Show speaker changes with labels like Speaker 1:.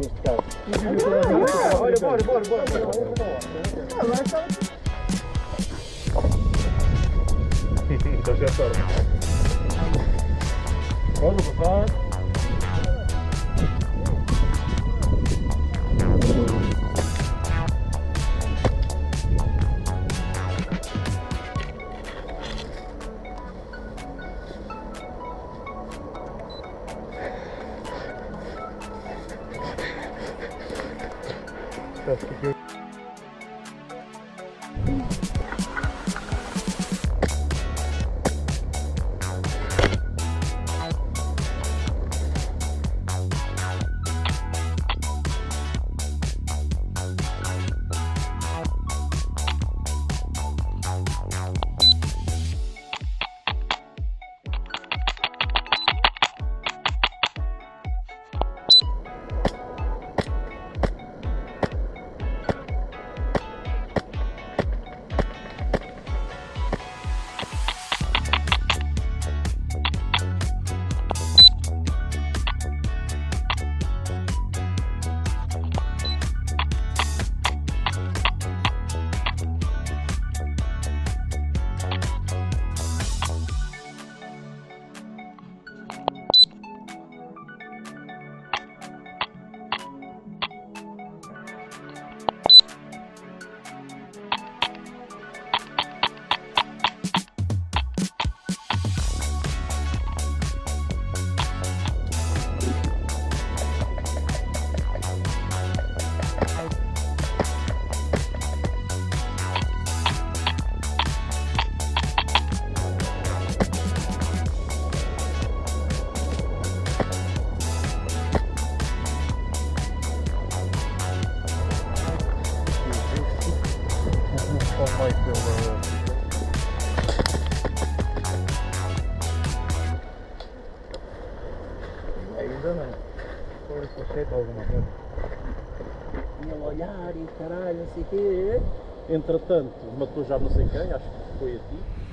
Speaker 1: neste caso.
Speaker 2: Olha, bora.
Speaker 3: Então já sorte. Pode passar.
Speaker 1: Ainda não. Agora se aceita alguma coisa.
Speaker 2: Tinha a olhar e caralho, não sei o quê. Entretanto, matou já não sei quem, acho que foi a ti.